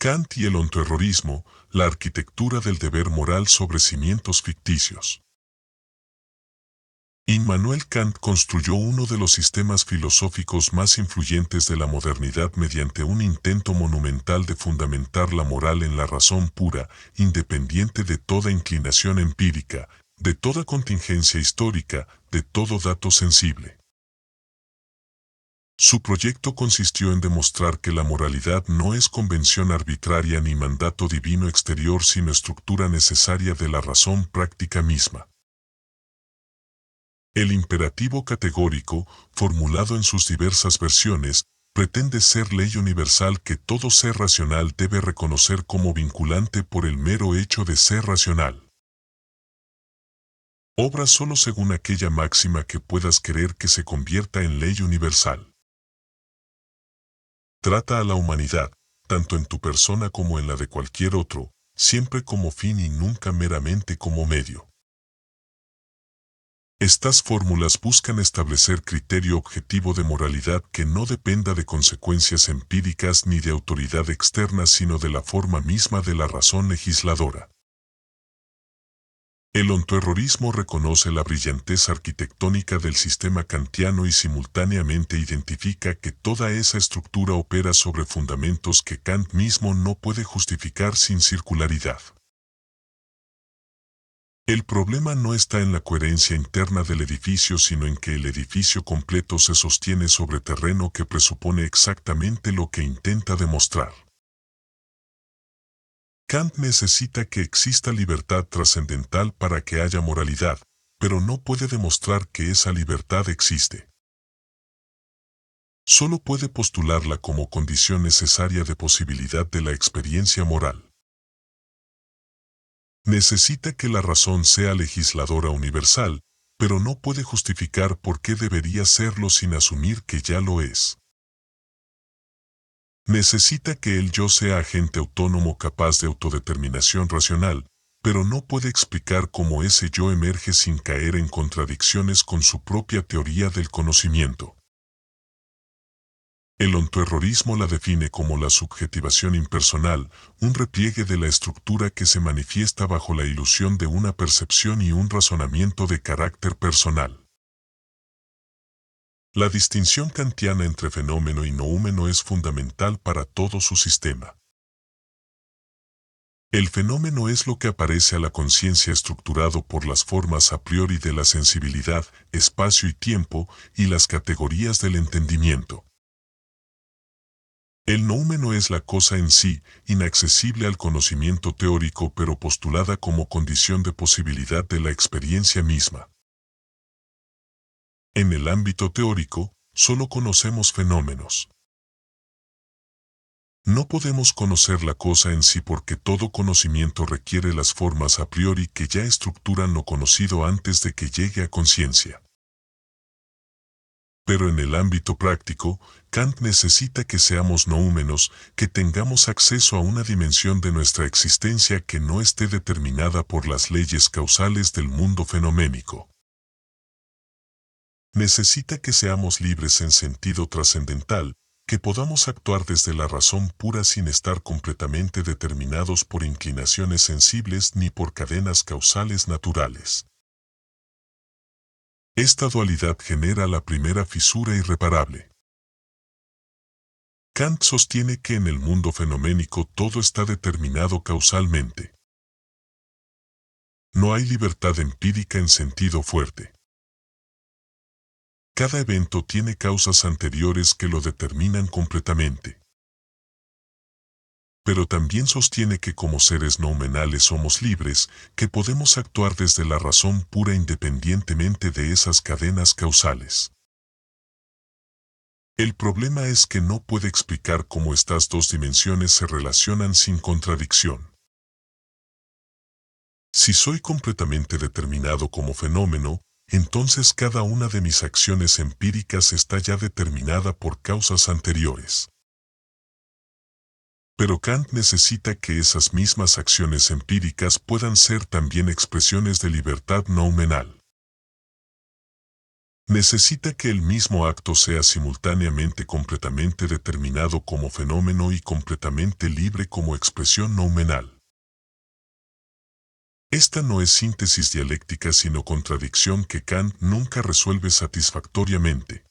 Kant y el ontoerrorismo, la arquitectura del deber moral sobre cimientos ficticios. Immanuel Kant construyó uno de los sistemas filosóficos más influyentes de la modernidad mediante un intento monumental de fundamentar la moral en la razón pura, independiente de toda inclinación empírica, de toda contingencia histórica, de todo dato sensible. Su proyecto consistió en demostrar que la moralidad no es convención arbitraria ni mandato divino exterior, sino estructura necesaria de la razón práctica misma. El imperativo categórico, formulado en sus diversas versiones, pretende ser ley universal que todo ser racional debe reconocer como vinculante por el mero hecho de ser racional. Obra solo según aquella máxima que puedas querer que se convierta en ley universal. Trata a la humanidad, tanto en tu persona como en la de cualquier otro, siempre como fin y nunca meramente como medio. Estas fórmulas buscan establecer criterio objetivo de moralidad que no dependa de consecuencias empíricas ni de autoridad externa, sino de la forma misma de la razón legisladora. El ontoerrorismo reconoce la brillantez arquitectónica del sistema kantiano y simultáneamente identifica que toda esa estructura opera sobre fundamentos que Kant mismo no puede justificar sin circularidad. El problema no está en la coherencia interna del edificio, sino en que el edificio completo se sostiene sobre terreno que presupone exactamente lo que intenta demostrar. Kant necesita que exista libertad trascendental para que haya moralidad, pero no puede demostrar que esa libertad existe. Solo puede postularla como condición necesaria de posibilidad de la experiencia moral. Necesita que la razón sea legisladora universal, pero no puede justificar por qué debería serlo sin asumir que ya lo es. Necesita que el yo sea agente autónomo capaz de autodeterminación racional, pero no puede explicar cómo ese yo emerge sin caer en contradicciones con su propia teoría del conocimiento. El ontoerrorismo la define como la subjetivación impersonal, un repliegue de la estructura que se manifiesta bajo la ilusión de una percepción y un razonamiento de carácter personal. La distinción kantiana entre fenómeno y noúmeno es fundamental para todo su sistema. El fenómeno es lo que aparece a la conciencia estructurado por las formas a priori de la sensibilidad, espacio y tiempo, y las categorías del entendimiento. El noúmeno es la cosa en sí, inaccesible al conocimiento teórico pero postulada como condición de posibilidad de la experiencia misma. En el ámbito teórico, solo conocemos fenómenos. No podemos conocer la cosa en sí porque todo conocimiento requiere las formas a priori que ya estructuran lo conocido antes de que llegue a conciencia. Pero en el ámbito práctico, Kant necesita que seamos noúmenos, que tengamos acceso a una dimensión de nuestra existencia que no esté determinada por las leyes causales del mundo fenoménico. Necesita que seamos libres en sentido trascendental, que podamos actuar desde la razón pura sin estar completamente determinados por inclinaciones sensibles ni por cadenas causales naturales. Esta dualidad genera la primera fisura irreparable. Kant sostiene que en el mundo fenoménico todo está determinado causalmente. No hay libertad empírica en sentido fuerte. Cada evento tiene causas anteriores que lo determinan completamente. Pero también sostiene que como seres noumenales somos libres, que podemos actuar desde la razón pura independientemente de esas cadenas causales. El problema es que no puede explicar cómo estas dos dimensiones se relacionan sin contradicción. Si soy completamente determinado como fenómeno, entonces cada una de mis acciones empíricas está ya determinada por causas anteriores. Pero Kant necesita que esas mismas acciones empíricas puedan ser también expresiones de libertad noumenal. Necesita que el mismo acto sea simultáneamente completamente determinado como fenómeno y completamente libre como expresión noumenal. Esta no es síntesis dialéctica sino contradicción que Kant nunca resuelve satisfactoriamente.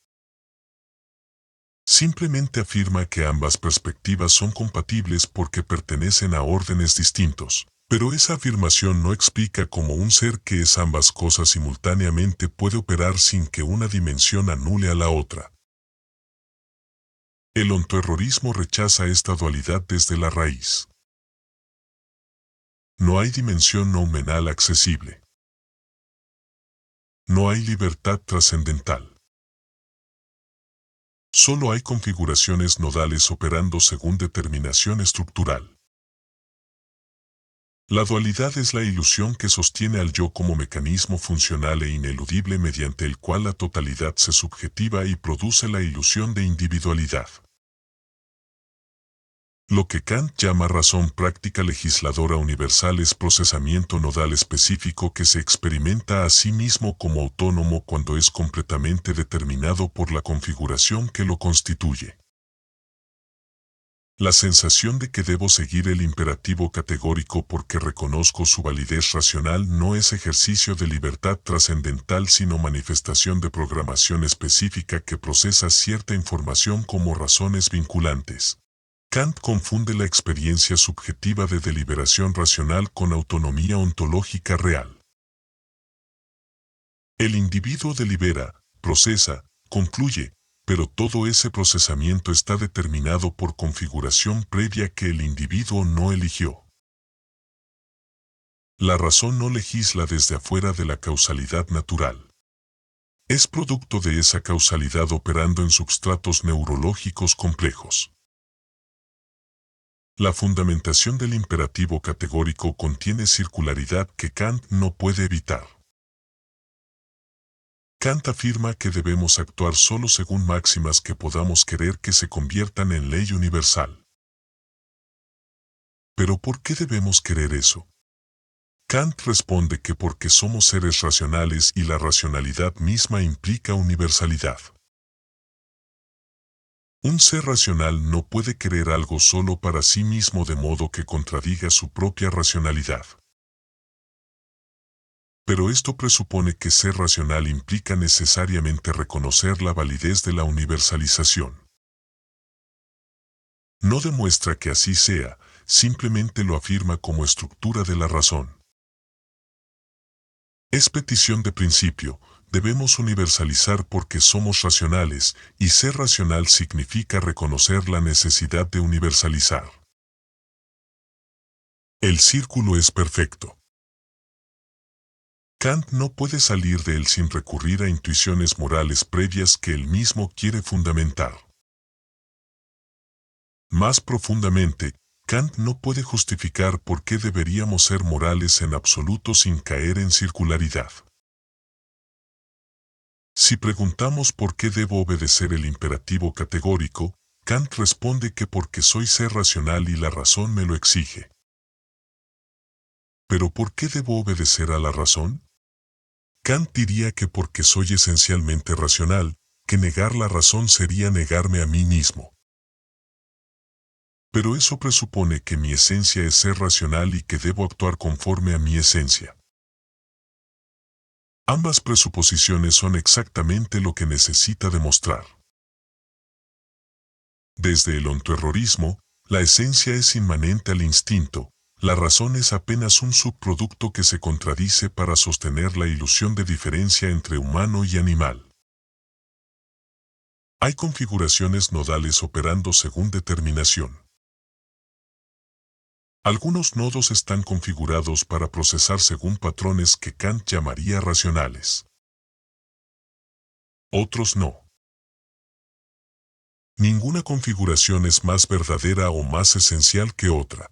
Simplemente afirma que ambas perspectivas son compatibles porque pertenecen a órdenes distintos. Pero esa afirmación no explica cómo un ser que es ambas cosas simultáneamente puede operar sin que una dimensión anule a la otra. El ontoerrorismo rechaza esta dualidad desde la raíz. No hay dimensión noumenal accesible. No hay libertad trascendental. Solo hay configuraciones nodales operando según determinación estructural. La dualidad es la ilusión que sostiene al yo como mecanismo funcional e ineludible mediante el cual la totalidad se subjetiva y produce la ilusión de individualidad. Lo que Kant llama razón práctica legisladora universal es procesamiento nodal específico que se experimenta a sí mismo como autónomo cuando es completamente determinado por la configuración que lo constituye. La sensación de que debo seguir el imperativo categórico porque reconozco su validez racional no es ejercicio de libertad trascendental sino manifestación de programación específica que procesa cierta información como razones vinculantes. Kant confunde la experiencia subjetiva de deliberación racional con autonomía ontológica real. El individuo delibera, procesa, concluye, pero todo ese procesamiento está determinado por configuración previa que el individuo no eligió. La razón no legisla desde afuera de la causalidad natural. Es producto de esa causalidad operando en substratos neurológicos complejos. La fundamentación del imperativo categórico contiene circularidad que Kant no puede evitar. Kant afirma que debemos actuar solo según máximas que podamos querer que se conviertan en ley universal. ¿Pero por qué debemos querer eso? Kant responde que porque somos seres racionales y la racionalidad misma implica universalidad. Un ser racional no puede querer algo solo para sí mismo de modo que contradiga su propia racionalidad. Pero esto presupone que ser racional implica necesariamente reconocer la validez de la universalización. No demuestra que así sea, simplemente lo afirma como estructura de la razón. Es petición de principio, debemos universalizar porque somos racionales, y ser racional significa reconocer la necesidad de universalizar. El círculo es perfecto. Kant no puede salir de él sin recurrir a intuiciones morales previas que él mismo quiere fundamentar. Más profundamente, Kant no puede justificar por qué deberíamos ser morales en absoluto sin caer en circularidad. Si preguntamos por qué debo obedecer el imperativo categórico, Kant responde que porque soy ser racional y la razón me lo exige. ¿Pero por qué debo obedecer a la razón? Kant diría que porque soy esencialmente racional, que negar la razón sería negarme a mí mismo. Pero eso presupone que mi esencia es ser racional y que debo actuar conforme a mi esencia. Ambas presuposiciones son exactamente lo que necesita demostrar. Desde el ontoerrorismo, la esencia es inmanente al instinto, la razón es apenas un subproducto que se contradice para sostener la ilusión de diferencia entre humano y animal. Hay configuraciones nodales operando según determinación. Algunos nodos están configurados para procesar según patrones que Kant llamaría racionales. Otros no. Ninguna configuración es más verdadera o más esencial que otra.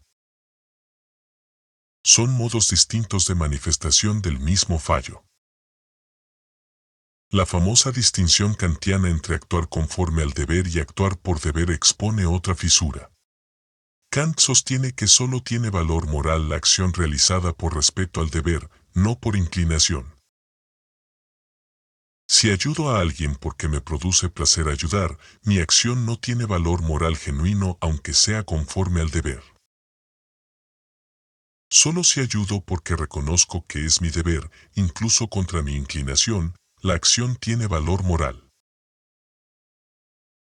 Son modos distintos de manifestación del mismo fallo. La famosa distinción kantiana entre actuar conforme al deber y actuar por deber expone otra fisura. Kant sostiene que solo tiene valor moral la acción realizada por respeto al deber, no por inclinación. Si ayudo a alguien porque me produce placer ayudar, mi acción no tiene valor moral genuino aunque sea conforme al deber. Solo si ayudo porque reconozco que es mi deber, incluso contra mi inclinación, la acción tiene valor moral.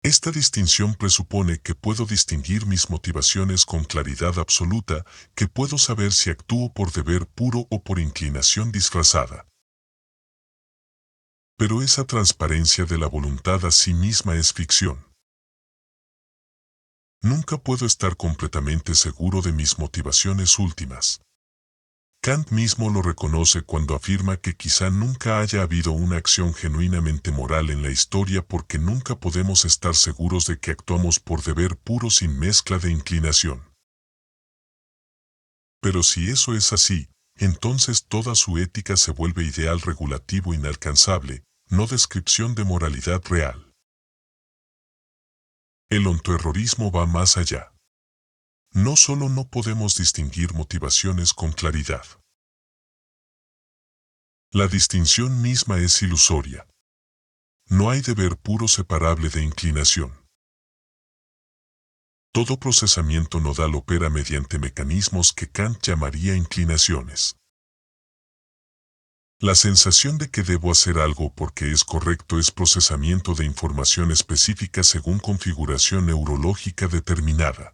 Esta distinción presupone que puedo distinguir mis motivaciones con claridad absoluta, que puedo saber si actúo por deber puro o por inclinación disfrazada. Pero esa transparencia de la voluntad a sí misma es ficción. Nunca puedo estar completamente seguro de mis motivaciones últimas. Kant mismo lo reconoce cuando afirma que quizá nunca haya habido una acción genuinamente moral en la historia porque nunca podemos estar seguros de que actuamos por deber puro sin mezcla de inclinación. Pero si eso es así, entonces toda su ética se vuelve ideal regulativo inalcanzable, no descripción de moralidad real. El ontoerrorismo va más allá. No solo no podemos distinguir motivaciones con claridad. La distinción misma es ilusoria. No hay deber puro separable de inclinación. Todo procesamiento nodal opera mediante mecanismos que Kant llamaría inclinaciones. La sensación de que debo hacer algo porque es correcto es procesamiento de información específica según configuración neurológica determinada.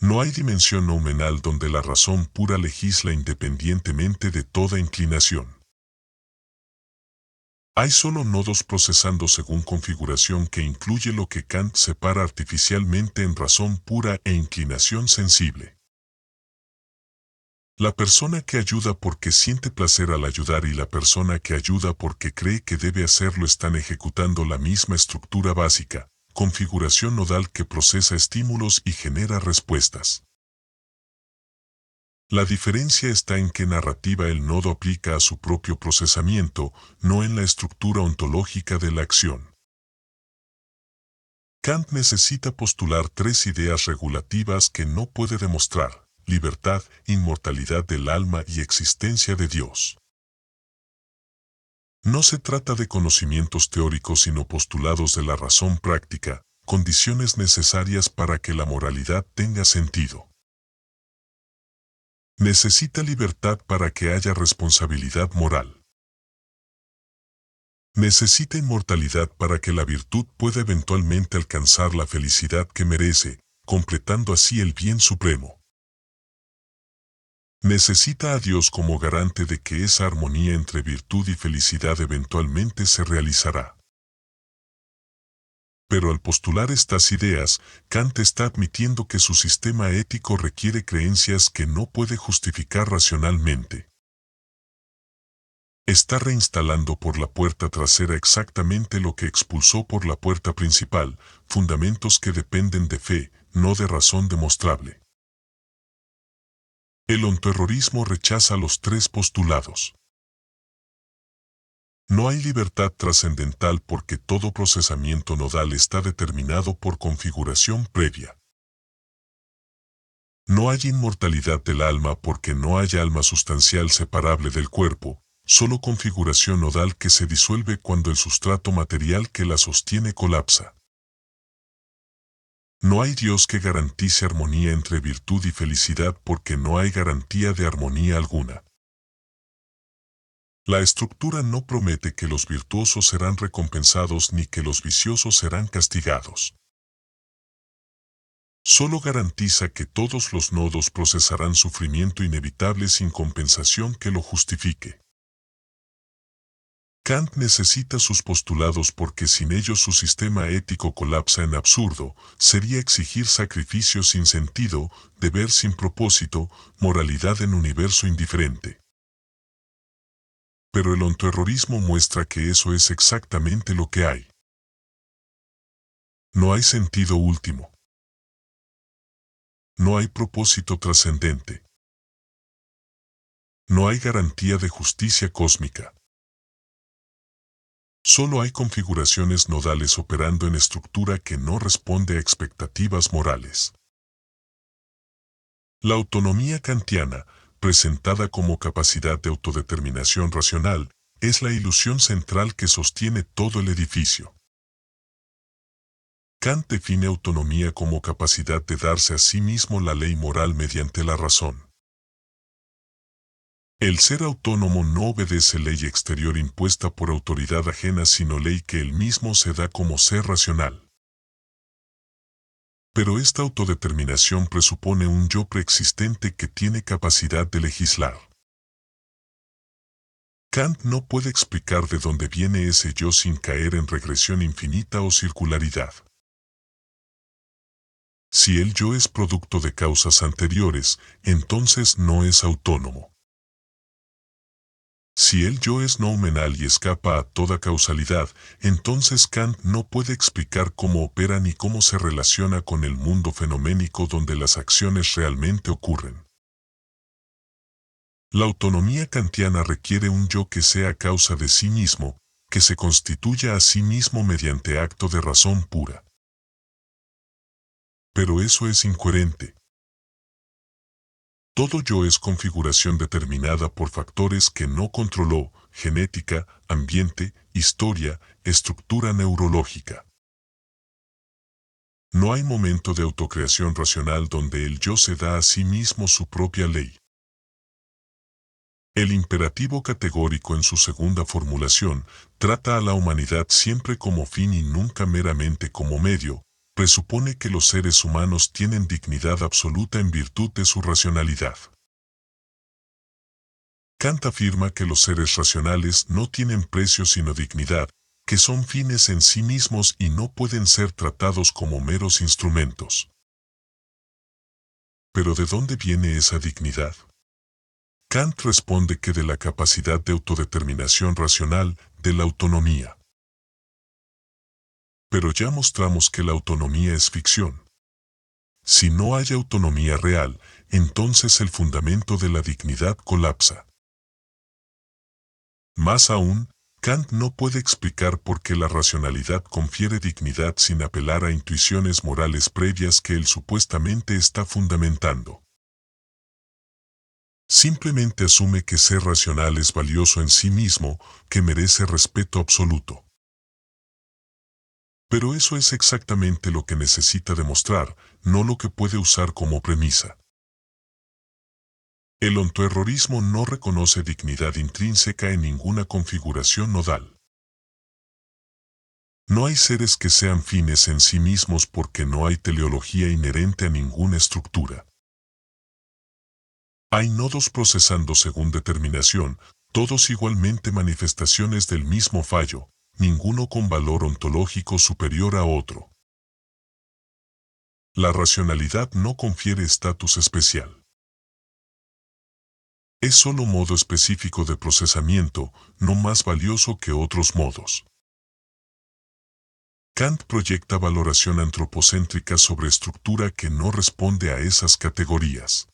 No hay dimensión noumenal donde la razón pura legisla independientemente de toda inclinación. Hay solo nodos procesando según configuración que incluye lo que Kant separa artificialmente en razón pura e inclinación sensible. La persona que ayuda porque siente placer al ayudar y la persona que ayuda porque cree que debe hacerlo están ejecutando la misma estructura básica, configuración nodal que procesa estímulos y genera respuestas. La diferencia está en qué narrativa el nodo aplica a su propio procesamiento, no en la estructura ontológica de la acción. Kant necesita postular tres ideas regulativas que no puede demostrar: libertad, inmortalidad del alma y existencia de Dios. No se trata de conocimientos teóricos sino postulados de la razón práctica, condiciones necesarias para que la moralidad tenga sentido. Necesita libertad para que haya responsabilidad moral. Necesita inmortalidad para que la virtud pueda eventualmente alcanzar la felicidad que merece, completando así el bien supremo. Necesita a Dios como garante de que esa armonía entre virtud y felicidad eventualmente se realizará. Pero al postular estas ideas, Kant está admitiendo que su sistema ético requiere creencias que no puede justificar racionalmente. Está reinstalando por la puerta trasera exactamente lo que expulsó por la puerta principal, fundamentos que dependen de fe, no de razón demostrable. El ontoerrorismo rechaza los tres postulados. No hay libertad trascendental porque todo procesamiento nodal está determinado por configuración previa. No hay inmortalidad del alma porque no hay alma sustancial separable del cuerpo, solo configuración nodal que se disuelve cuando el sustrato material que la sostiene colapsa. No hay Dios que garantice armonía entre virtud y felicidad porque no hay garantía de armonía alguna. La estructura no promete que los virtuosos serán recompensados ni que los viciosos serán castigados. Solo garantiza que todos los nodos procesarán sufrimiento inevitable sin compensación que lo justifique. Kant necesita sus postulados porque sin ellos su sistema ético colapsa en absurdo, sería exigir sacrificio sin sentido, deber sin propósito, moralidad en universo indiferente. Pero el ontoerrorismo muestra que eso es exactamente lo que hay. No hay sentido último. No hay propósito trascendente. No hay garantía de justicia cósmica. Solo hay configuraciones nodales operando en estructura que no responde a expectativas morales. La autonomía kantiana, presentada como capacidad de autodeterminación racional, es la ilusión central que sostiene todo el edificio. Kant define autonomía como capacidad de darse a sí mismo la ley moral mediante la razón. El ser autónomo no obedece ley exterior impuesta por autoridad ajena, sino ley que él mismo se da como ser racional. Pero esta autodeterminación presupone un yo preexistente que tiene capacidad de legislar. Kant no puede explicar de dónde viene ese yo sin caer en regresión infinita o circularidad. Si el yo es producto de causas anteriores, entonces no es autónomo. Si el yo es noumenal y escapa a toda causalidad, entonces Kant no puede explicar cómo opera ni cómo se relaciona con el mundo fenoménico donde las acciones realmente ocurren. La autonomía kantiana requiere un yo que sea causa de sí mismo, que se constituya a sí mismo mediante acto de razón pura. Pero eso es incoherente. Todo yo es configuración determinada por factores que no controló: genética, ambiente, historia, estructura neurológica. No hay momento de autocreación racional donde el yo se da a sí mismo su propia ley. El imperativo categórico en su segunda formulación trata a la humanidad siempre como fin y nunca meramente como medio. Presupone que los seres humanos tienen dignidad absoluta en virtud de su racionalidad. Kant afirma que los seres racionales no tienen precio sino dignidad, que son fines en sí mismos y no pueden ser tratados como meros instrumentos. ¿Pero de dónde viene esa dignidad? Kant responde que de la capacidad de autodeterminación racional, de la autonomía. Pero ya mostramos que la autonomía es ficción. Si no hay autonomía real, entonces el fundamento de la dignidad colapsa. Más aún, Kant no puede explicar por qué la racionalidad confiere dignidad sin apelar a intuiciones morales previas que él supuestamente está fundamentando. Simplemente asume que ser racional es valioso en sí mismo, que merece respeto absoluto. Pero eso es exactamente lo que necesita demostrar, no lo que puede usar como premisa. El ontoerrorismo no reconoce dignidad intrínseca en ninguna configuración nodal. No hay seres que sean fines en sí mismos porque no hay teleología inherente a ninguna estructura. Hay nodos procesando según determinación, todos igualmente manifestaciones del mismo fallo, ninguno con valor ontológico superior a otro. La racionalidad no confiere estatus especial. Es solo modo específico de procesamiento, no más valioso que otros modos. Kant proyecta valoración antropocéntrica sobre estructura que no responde a esas categorías.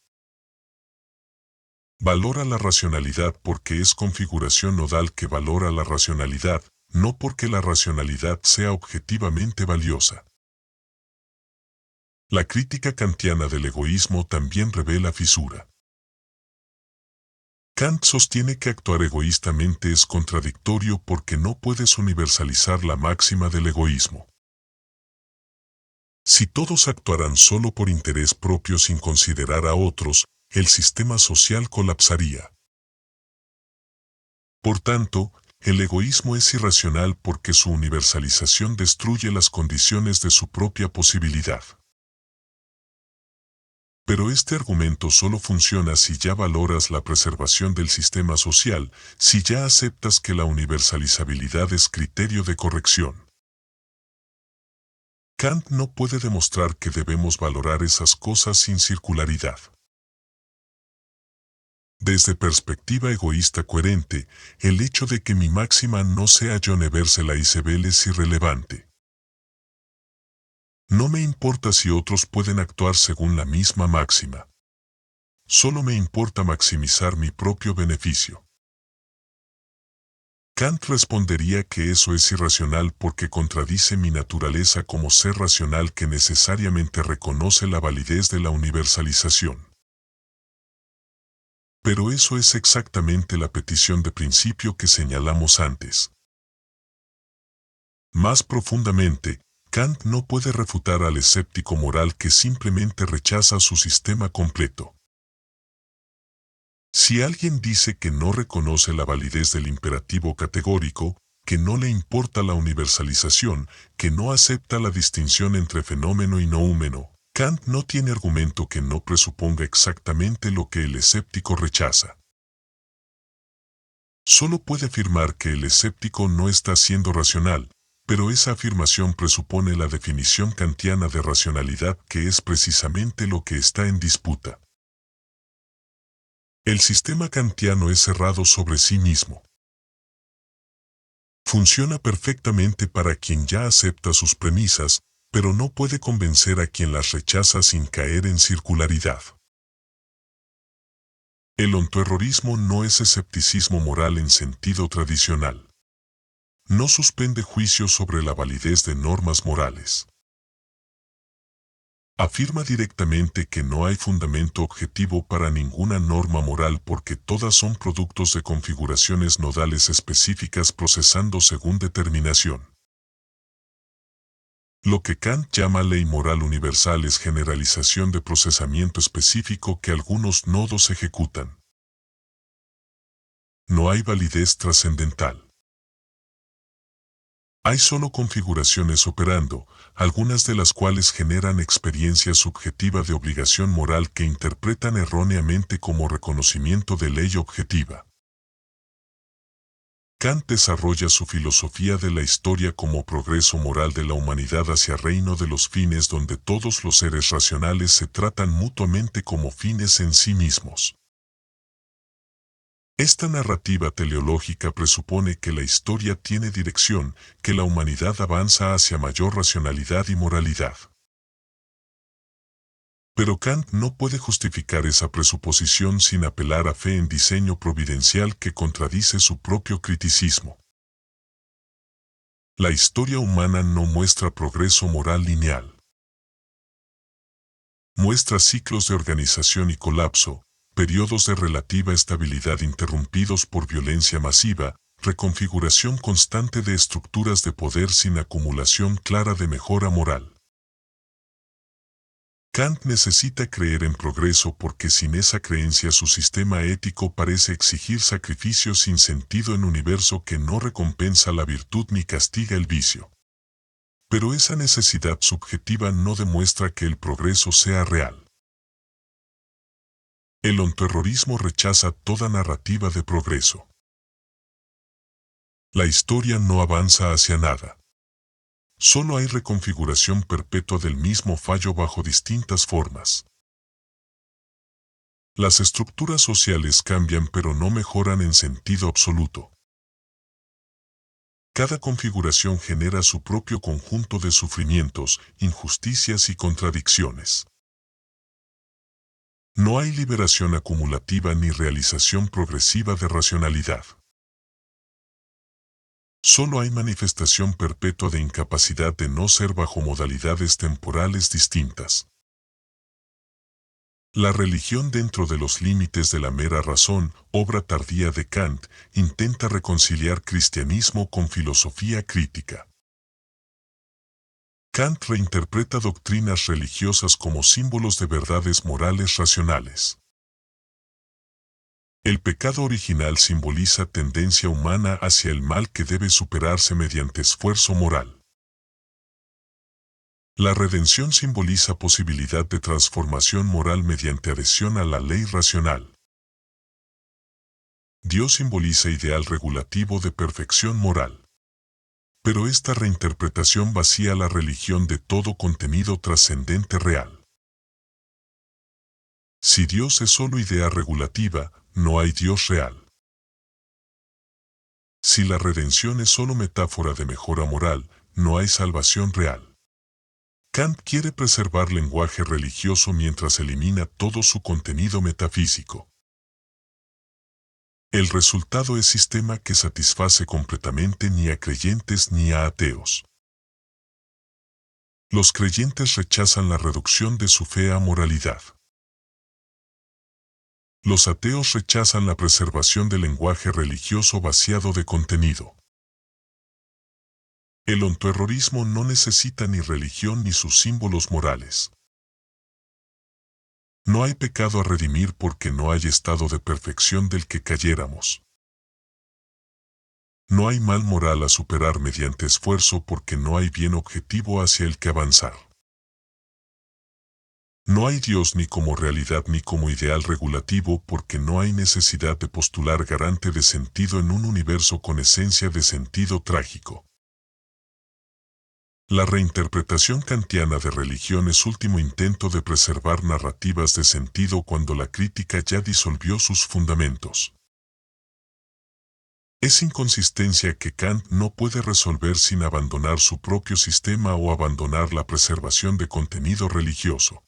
Valora la racionalidad porque es configuración nodal que valora la racionalidad, no porque la racionalidad sea objetivamente valiosa. La crítica kantiana del egoísmo también revela fisura. Kant sostiene que actuar egoístamente es contradictorio porque no puedes universalizar la máxima del egoísmo. Si todos actuaran solo por interés propio sin considerar a otros, el sistema social colapsaría. Por tanto, el egoísmo es irracional porque su universalización destruye las condiciones de su propia posibilidad. Pero este argumento solo funciona si ya valoras la preservación del sistema social, si ya aceptas que la universalizabilidad es criterio de corrección. Kant no puede demostrar que debemos valorar esas cosas sin circularidad. Desde perspectiva egoísta coherente, el hecho de que mi máxima no sea John Eversela Isabel es irrelevante. No me importa si otros pueden actuar según la misma máxima. Solo me importa maximizar mi propio beneficio. Kant respondería que eso es irracional porque contradice mi naturaleza como ser racional que necesariamente reconoce la validez de la universalización. Pero eso es exactamente la petición de principio que señalamos antes. Más profundamente, Kant no puede refutar al escéptico moral que simplemente rechaza su sistema completo. Si alguien dice que no reconoce la validez del imperativo categórico, que no le importa la universalización, que no acepta la distinción entre fenómeno y noúmeno, Kant no tiene argumento que no presuponga exactamente lo que el escéptico rechaza. Solo puede afirmar que el escéptico no está siendo racional, pero esa afirmación presupone la definición kantiana de racionalidad, que es precisamente lo que está en disputa. El sistema kantiano es cerrado sobre sí mismo. Funciona perfectamente para quien ya acepta sus premisas, pero no puede convencer a quien las rechaza sin caer en circularidad. El ontoerrorismo no es escepticismo moral en sentido tradicional. No suspende juicios sobre la validez de normas morales. Afirma directamente que no hay fundamento objetivo para ninguna norma moral porque todas son productos de configuraciones nodales específicas procesando según determinación. Lo que Kant llama ley moral universal es generalización de procesamiento específico que algunos nodos ejecutan. No hay validez trascendental. Hay solo configuraciones operando, algunas de las cuales generan experiencia subjetiva de obligación moral que interpretan erróneamente como reconocimiento de ley objetiva. Kant desarrolla su filosofía de la historia como progreso moral de la humanidad hacia reino de los fines donde todos los seres racionales se tratan mutuamente como fines en sí mismos. Esta narrativa teleológica presupone que la historia tiene dirección, que la humanidad avanza hacia mayor racionalidad y moralidad. Pero Kant no puede justificar esa presuposición sin apelar a fe en diseño providencial que contradice su propio criticismo. La historia humana no muestra progreso moral lineal. Muestra ciclos de organización y colapso, periodos de relativa estabilidad interrumpidos por violencia masiva, reconfiguración constante de estructuras de poder sin acumulación clara de mejora moral. Kant necesita creer en progreso porque sin esa creencia su sistema ético parece exigir sacrificios sin sentido en un universo que no recompensa la virtud ni castiga el vicio. Pero esa necesidad subjetiva no demuestra que el progreso sea real. El ontoerrorismo rechaza toda narrativa de progreso. La historia no avanza hacia nada. Solo hay reconfiguración perpetua del mismo fallo bajo distintas formas. Las estructuras sociales cambian pero no mejoran en sentido absoluto. Cada configuración genera su propio conjunto de sufrimientos, injusticias y contradicciones. No hay liberación acumulativa ni realización progresiva de racionalidad. Solo hay manifestación perpetua de incapacidad de no ser bajo modalidades temporales distintas. La religión dentro de los límites de la mera razón, obra tardía de Kant, intenta reconciliar cristianismo con filosofía crítica. Kant reinterpreta doctrinas religiosas como símbolos de verdades morales racionales. El pecado original simboliza tendencia humana hacia el mal que debe superarse mediante esfuerzo moral. La redención simboliza posibilidad de transformación moral mediante adhesión a la ley racional. Dios simboliza ideal regulativo de perfección moral. Pero esta reinterpretación vacía la religión de todo contenido trascendente real. Si Dios es solo idea regulativa, no hay Dios real. Si la redención es solo metáfora de mejora moral, no hay salvación real. Kant quiere preservar lenguaje religioso mientras elimina todo su contenido metafísico. El resultado es sistema que satisface completamente ni a creyentes ni a ateos. Los creyentes rechazan la reducción de su fe a moralidad. Los ateos rechazan la preservación del lenguaje religioso vaciado de contenido. El ontoerrorismo no necesita ni religión ni sus símbolos morales. No hay pecado a redimir porque no hay estado de perfección del que cayéramos. No hay mal moral a superar mediante esfuerzo porque no hay bien objetivo hacia el que avanzar. No hay Dios ni como realidad ni como ideal regulativo porque no hay necesidad de postular garante de sentido en un universo con esencia de sentido trágico. La reinterpretación kantiana de religión es último intento de preservar narrativas de sentido cuando la crítica ya disolvió sus fundamentos. Es inconsistencia que Kant no puede resolver sin abandonar su propio sistema o abandonar la preservación de contenido religioso.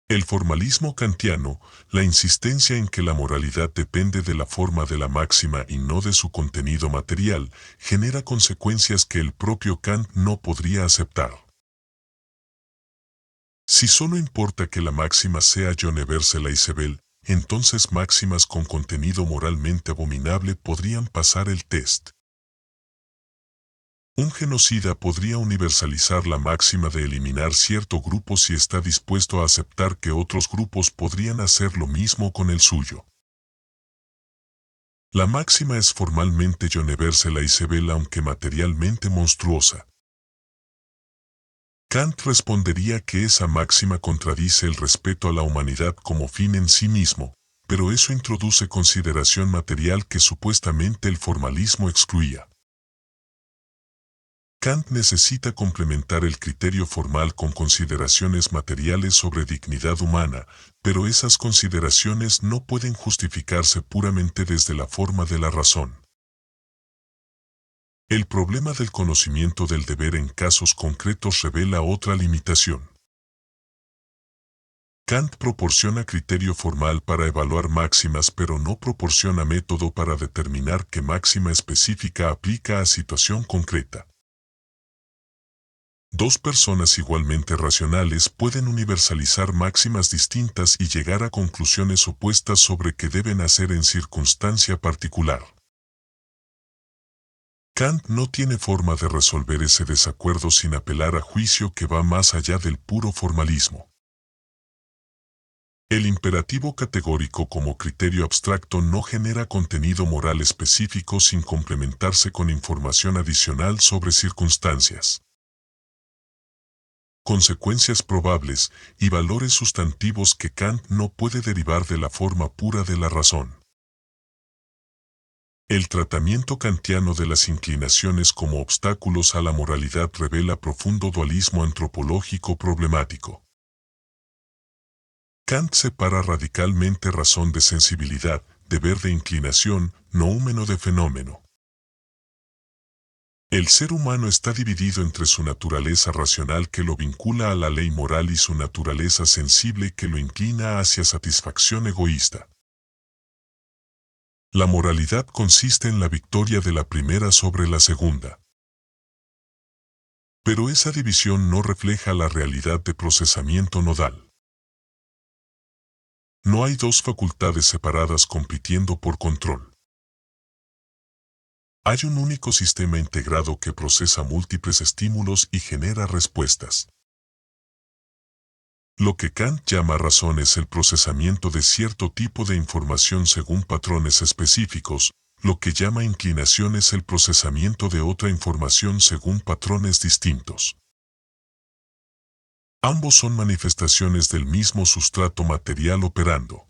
El formalismo kantiano, la insistencia en que la moralidad depende de la forma de la máxima y no de su contenido material, genera consecuencias que el propio Kant no podría aceptar. Si solo importa que la máxima sea Universal Isabel, entonces máximas con contenido moralmente abominable podrían pasar el test. Un genocida podría universalizar la máxima de eliminar cierto grupo si está dispuesto a aceptar que otros grupos podrían hacer lo mismo con el suyo. La máxima es formalmente Universal Isabel aunque materialmente monstruosa. Kant respondería que esa máxima contradice el respeto a la humanidad como fin en sí mismo, pero eso introduce consideración material que supuestamente el formalismo excluía. Kant necesita complementar el criterio formal con consideraciones materiales sobre dignidad humana, pero esas consideraciones no pueden justificarse puramente desde la forma de la razón. El problema del conocimiento del deber en casos concretos revela otra limitación. Kant proporciona criterio formal para evaluar máximas pero no proporciona método para determinar qué máxima específica aplica a situación concreta. Dos personas igualmente racionales pueden universalizar máximas distintas y llegar a conclusiones opuestas sobre qué deben hacer en circunstancia particular. Kant no tiene forma de resolver ese desacuerdo sin apelar a juicio que va más allá del puro formalismo. El imperativo categórico como criterio abstracto no genera contenido moral específico sin complementarse con información adicional sobre circunstancias, consecuencias probables y valores sustantivos que Kant no puede derivar de la forma pura de la razón. El tratamiento kantiano de las inclinaciones como obstáculos a la moralidad revela profundo dualismo antropológico problemático. Kant separa radicalmente razón de sensibilidad, deber de inclinación, noúmeno de fenómeno. El ser humano está dividido entre su naturaleza racional que lo vincula a la ley moral y su naturaleza sensible que lo inclina hacia satisfacción egoísta. La moralidad consiste en la victoria de la primera sobre la segunda. Pero esa división no refleja la realidad de procesamiento nodal. No hay dos facultades separadas compitiendo por control. Hay un único sistema integrado que procesa múltiples estímulos y genera respuestas. Lo que Kant llama razón es el procesamiento de cierto tipo de información según patrones específicos, lo que llama inclinación es el procesamiento de otra información según patrones distintos. Ambos son manifestaciones del mismo sustrato material operando.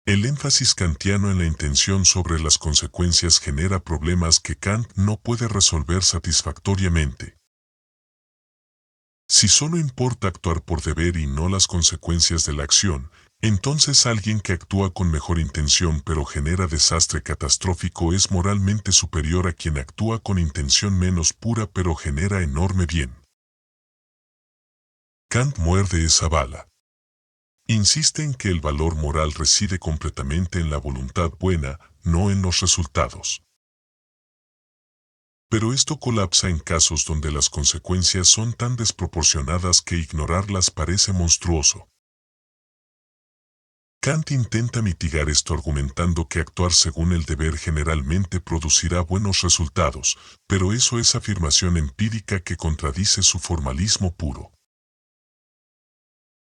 El énfasis kantiano en la intención sobre las consecuencias genera problemas que Kant no puede resolver satisfactoriamente. Si solo importa actuar por deber y no las consecuencias de la acción, entonces alguien que actúa con mejor intención pero genera desastre catastrófico es moralmente superior a quien actúa con intención menos pura pero genera enorme bien. Kant muerde esa bala. Insiste en que el valor moral reside completamente en la voluntad buena, no en los resultados. Pero esto colapsa en casos donde las consecuencias son tan desproporcionadas que ignorarlas parece monstruoso. Kant intenta mitigar esto argumentando que actuar según el deber generalmente producirá buenos resultados, pero eso es afirmación empírica que contradice su formalismo puro.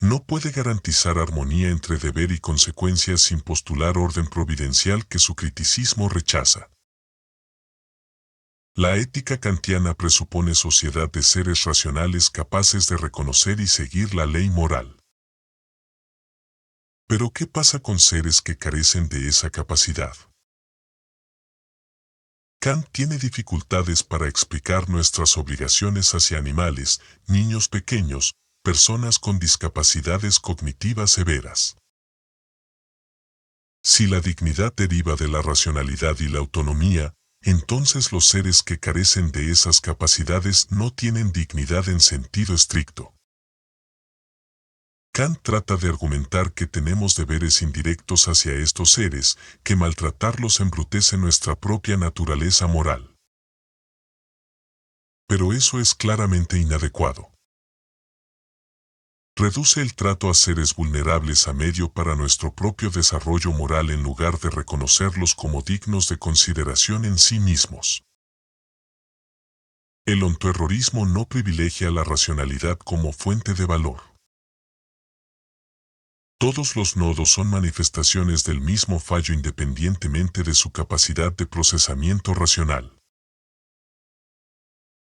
No puede garantizar armonía entre deber y consecuencias sin postular orden providencial que su criticismo rechaza. La ética kantiana presupone sociedad de seres racionales capaces de reconocer y seguir la ley moral. Pero ¿qué pasa con seres que carecen de esa capacidad? Kant tiene dificultades para explicar nuestras obligaciones hacia animales, niños pequeños, personas con discapacidades cognitivas severas. Si la dignidad deriva de la racionalidad y la autonomía, entonces los seres que carecen de esas capacidades no tienen dignidad en sentido estricto. Kant trata de argumentar que tenemos deberes indirectos hacia estos seres, que maltratarlos embrutece nuestra propia naturaleza moral. Pero eso es claramente inadecuado. Reduce el trato a seres vulnerables a medio para nuestro propio desarrollo moral en lugar de reconocerlos como dignos de consideración en sí mismos. El ontoerrorismo no privilegia la racionalidad como fuente de valor. Todos los nodos son manifestaciones del mismo fallo independientemente de su capacidad de procesamiento racional.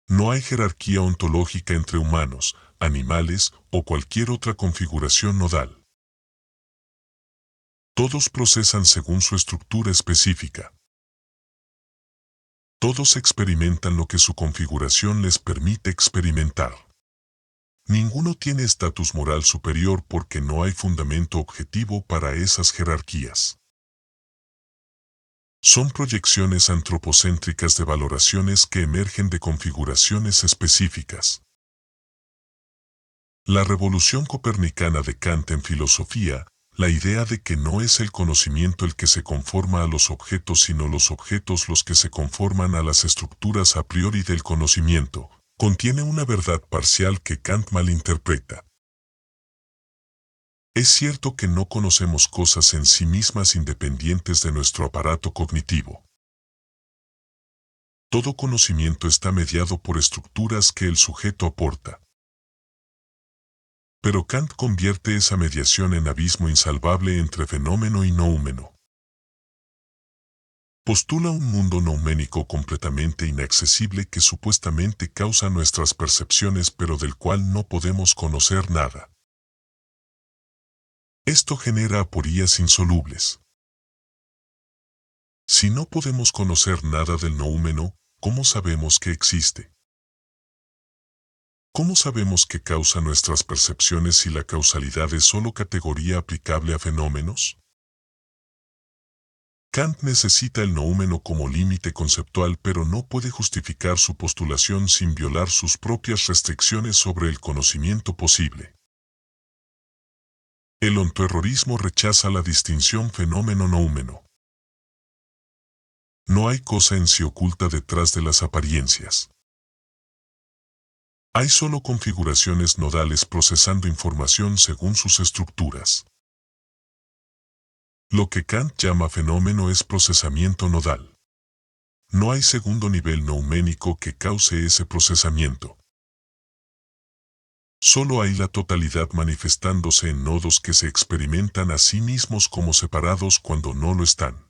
No hay jerarquía ontológica entre humanos, animales o cualquier otra configuración nodal. Todos procesan según su estructura específica. Todos experimentan lo que su configuración les permite experimentar. Ninguno tiene estatus moral superior porque no hay fundamento objetivo para esas jerarquías. Son proyecciones antropocéntricas de valoraciones que emergen de configuraciones específicas. La revolución copernicana de Kant en filosofía, la idea de que no es el conocimiento el que se conforma a los objetos sino los objetos los que se conforman a las estructuras a priori del conocimiento, contiene una verdad parcial que Kant malinterpreta. Es cierto que no conocemos cosas en sí mismas independientes de nuestro aparato cognitivo. Todo conocimiento está mediado por estructuras que el sujeto aporta. Pero Kant convierte esa mediación en abismo insalvable entre fenómeno y noúmeno. Postula un mundo nouménico completamente inaccesible que supuestamente causa nuestras percepciones pero del cual no podemos conocer nada. Esto genera aporías insolubles. Si no podemos conocer nada del noúmeno, ¿cómo sabemos que existe? ¿Cómo sabemos qué causa nuestras percepciones si la causalidad es solo categoría aplicable a fenómenos? Kant necesita el noúmeno como límite conceptual pero no puede justificar su postulación sin violar sus propias restricciones sobre el conocimiento posible. El ontoerrorismo rechaza la distinción fenómeno-noúmeno. No hay cosa en sí oculta detrás de las apariencias. Hay solo configuraciones nodales procesando información según sus estructuras. Lo que Kant llama fenómeno es procesamiento nodal. No hay segundo nivel nouménico que cause ese procesamiento. Solo hay la totalidad manifestándose en nodos que se experimentan a sí mismos como separados cuando no lo están.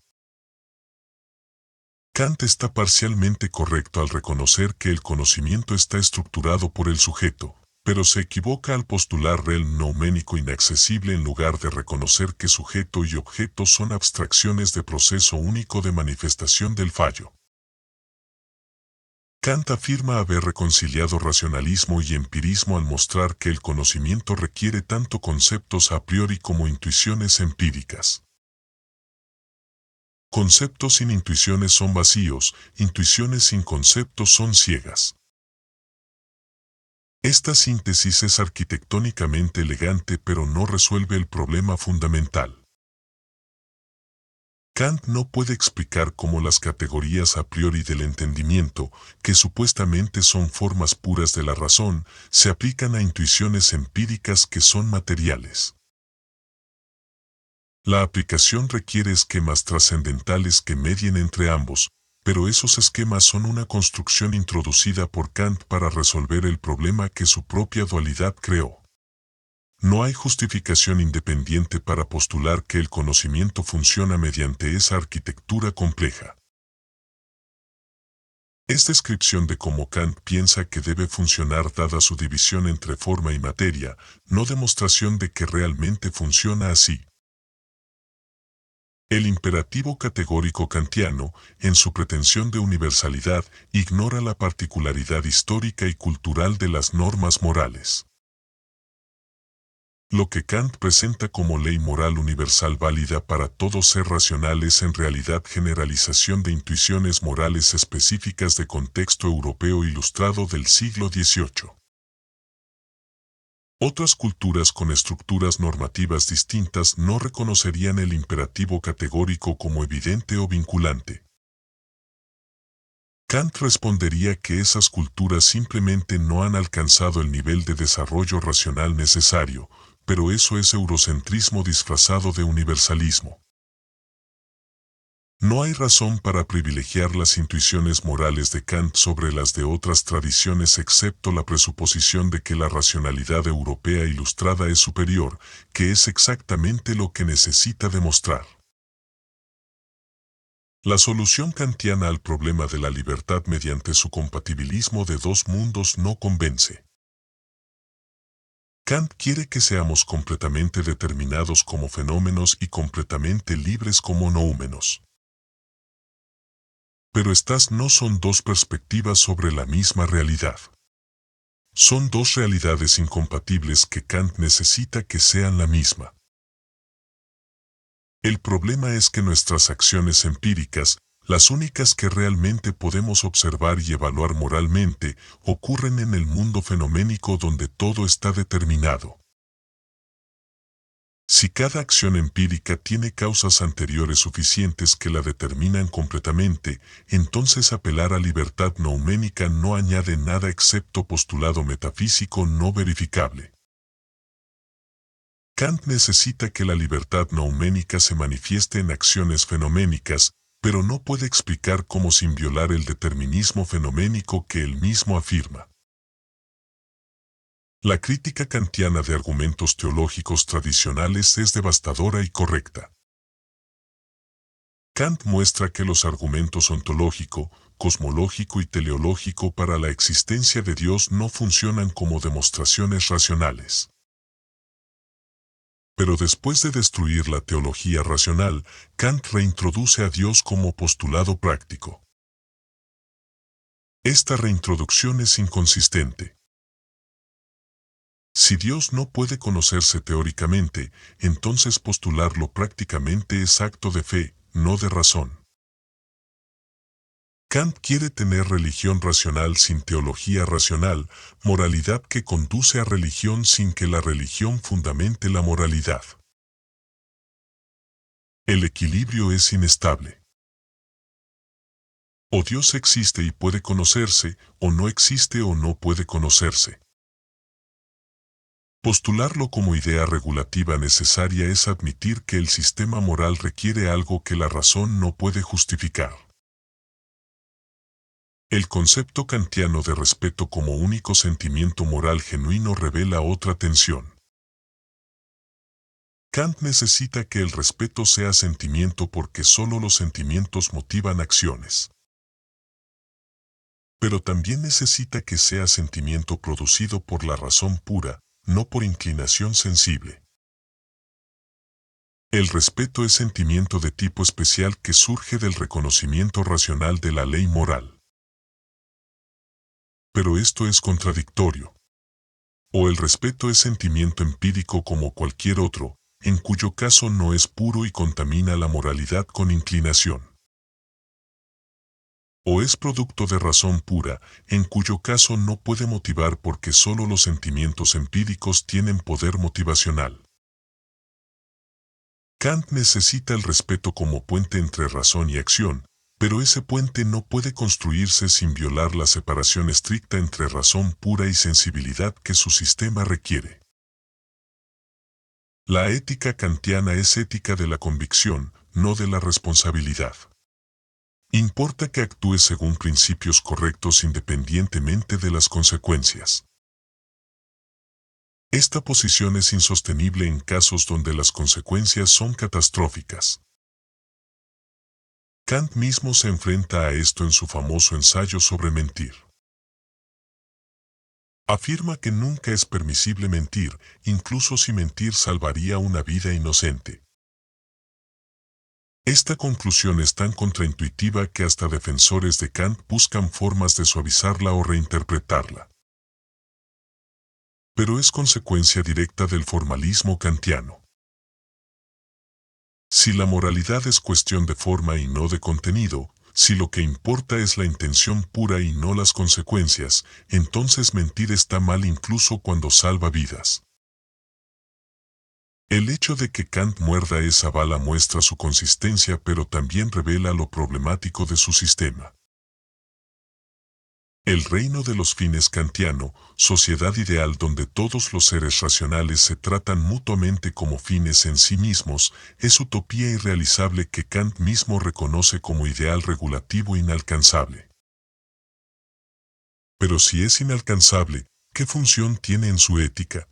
Kant está parcialmente correcto al reconocer que el conocimiento está estructurado por el sujeto, pero se equivoca al postular el nouménico inaccesible en lugar de reconocer que sujeto y objeto son abstracciones de proceso único de manifestación del fallo. Kant afirma haber reconciliado racionalismo y empirismo al mostrar que el conocimiento requiere tanto conceptos a priori como intuiciones empíricas. Conceptos sin intuiciones son vacíos, intuiciones sin conceptos son ciegas. Esta síntesis es arquitectónicamente elegante pero no resuelve el problema fundamental. Kant no puede explicar cómo las categorías a priori del entendimiento, que supuestamente son formas puras de la razón, se aplican a intuiciones empíricas que son materiales. La aplicación requiere esquemas trascendentales que medien entre ambos, pero esos esquemas son una construcción introducida por Kant para resolver el problema que su propia dualidad creó. No hay justificación independiente para postular que el conocimiento funciona mediante esa arquitectura compleja. Es descripción de cómo Kant piensa que debe funcionar dada su división entre forma y materia, no demostración de que realmente funciona así. El imperativo categórico kantiano, en su pretensión de universalidad, ignora la particularidad histórica y cultural de las normas morales. Lo que Kant presenta como ley moral universal válida para todo ser racional es en realidad generalización de intuiciones morales específicas de contexto europeo ilustrado del siglo XVIII. Otras culturas con estructuras normativas distintas no reconocerían el imperativo categórico como evidente o vinculante. Kant respondería que esas culturas simplemente no han alcanzado el nivel de desarrollo racional necesario, pero eso es eurocentrismo disfrazado de universalismo. No hay razón para privilegiar las intuiciones morales de Kant sobre las de otras tradiciones excepto la presuposición de que la racionalidad europea ilustrada es superior, que es exactamente lo que necesita demostrar. La solución kantiana al problema de la libertad mediante su compatibilismo de dos mundos no convence. Kant quiere que seamos completamente determinados como fenómenos y completamente libres como noúmenos. Pero estas no son dos perspectivas sobre la misma realidad. Son dos realidades incompatibles que Kant necesita que sean la misma. El problema es que nuestras acciones empíricas, las únicas que realmente podemos observar y evaluar moralmente, ocurren en el mundo fenoménico donde todo está determinado. Si cada acción empírica tiene causas anteriores suficientes que la determinan completamente, entonces apelar a libertad nouménica no añade nada excepto postulado metafísico no verificable. Kant necesita que la libertad nouménica se manifieste en acciones fenoménicas, pero no puede explicar cómo sin violar el determinismo fenoménico que él mismo afirma. La crítica kantiana de argumentos teológicos tradicionales es devastadora y correcta. Kant muestra que los argumentos ontológico, cosmológico y teleológico para la existencia de Dios no funcionan como demostraciones racionales. Pero después de destruir la teología racional, Kant reintroduce a Dios como postulado práctico. Esta reintroducción es inconsistente. Si Dios no puede conocerse teóricamente, entonces postularlo prácticamente es acto de fe, no de razón. Kant quiere tener religión racional sin teología racional, moralidad que conduce a religión sin que la religión fundamente la moralidad. El equilibrio es inestable. O Dios existe y puede conocerse, o no existe o no puede conocerse. Postularlo como idea regulativa necesaria es admitir que el sistema moral requiere algo que la razón no puede justificar. El concepto kantiano de respeto como único sentimiento moral genuino revela otra tensión. Kant necesita que el respeto sea sentimiento porque solo los sentimientos motivan acciones. Pero también necesita que sea sentimiento producido por la razón pura, no por inclinación sensible. El respeto es sentimiento de tipo especial que surge del reconocimiento racional de la ley moral. Pero esto es contradictorio. O el respeto es sentimiento empírico como cualquier otro, en cuyo caso no es puro y contamina la moralidad con inclinación. O es producto de razón pura, en cuyo caso no puede motivar porque solo los sentimientos empíricos tienen poder motivacional. Kant necesita el respeto como puente entre razón y acción, pero ese puente no puede construirse sin violar la separación estricta entre razón pura y sensibilidad que su sistema requiere. La ética kantiana es ética de la convicción, no de la responsabilidad. Importa que actúes según principios correctos independientemente de las consecuencias. Esta posición es insostenible en casos donde las consecuencias son catastróficas. Kant mismo se enfrenta a esto en su famoso ensayo sobre mentir. Afirma que nunca es permisible mentir, incluso si mentir salvaría una vida inocente. Esta conclusión es tan contraintuitiva que hasta defensores de Kant buscan formas de suavizarla o reinterpretarla. Pero es consecuencia directa del formalismo kantiano. Si la moralidad es cuestión de forma y no de contenido, si lo que importa es la intención pura y no las consecuencias, entonces mentir está mal incluso cuando salva vidas. El hecho de que Kant muerda esa bala muestra su consistencia, pero también revela lo problemático de su sistema. El reino de los fines kantiano, sociedad ideal donde todos los seres racionales se tratan mutuamente como fines en sí mismos, es utopía irrealizable que Kant mismo reconoce como ideal regulativo inalcanzable. Pero si es inalcanzable, ¿qué función tiene en su ética?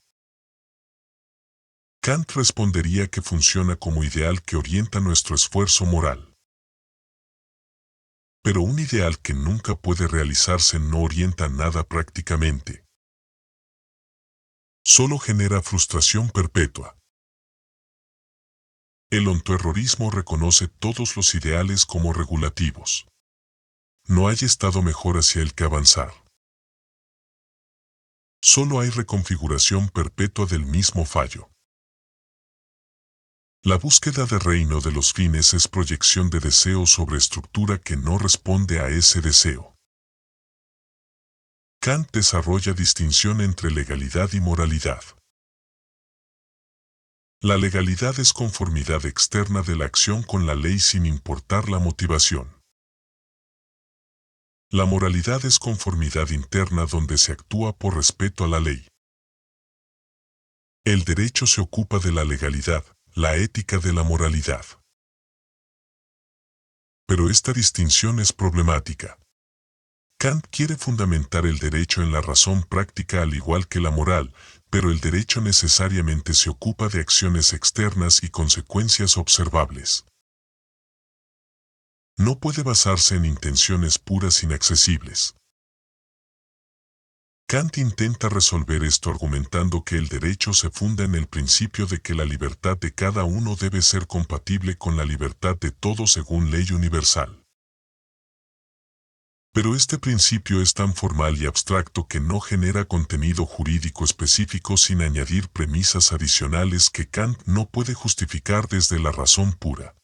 Kant respondería que funciona como ideal que orienta nuestro esfuerzo moral. Pero un ideal que nunca puede realizarse no orienta nada prácticamente. Solo genera frustración perpetua. El ontoerrorismo reconoce todos los ideales como regulativos. No hay estado mejor hacia el que avanzar. Solo hay reconfiguración perpetua del mismo fallo. La búsqueda de reino de los fines es proyección de deseo sobre estructura que no responde a ese deseo. Kant desarrolla distinción entre legalidad y moralidad. La legalidad es conformidad externa de la acción con la ley sin importar la motivación. La moralidad es conformidad interna donde se actúa por respeto a la ley. El derecho se ocupa de la legalidad, la ética de la moralidad. Pero esta distinción es problemática. Kant quiere fundamentar el derecho en la razón práctica al igual que la moral, pero el derecho necesariamente se ocupa de acciones externas y consecuencias observables. No puede basarse en intenciones puras inaccesibles. Kant intenta resolver esto argumentando que el derecho se funda en el principio de que la libertad de cada uno debe ser compatible con la libertad de todos según ley universal. Pero este principio es tan formal y abstracto que no genera contenido jurídico específico sin añadir premisas adicionales que Kant no puede justificar desde la razón pura.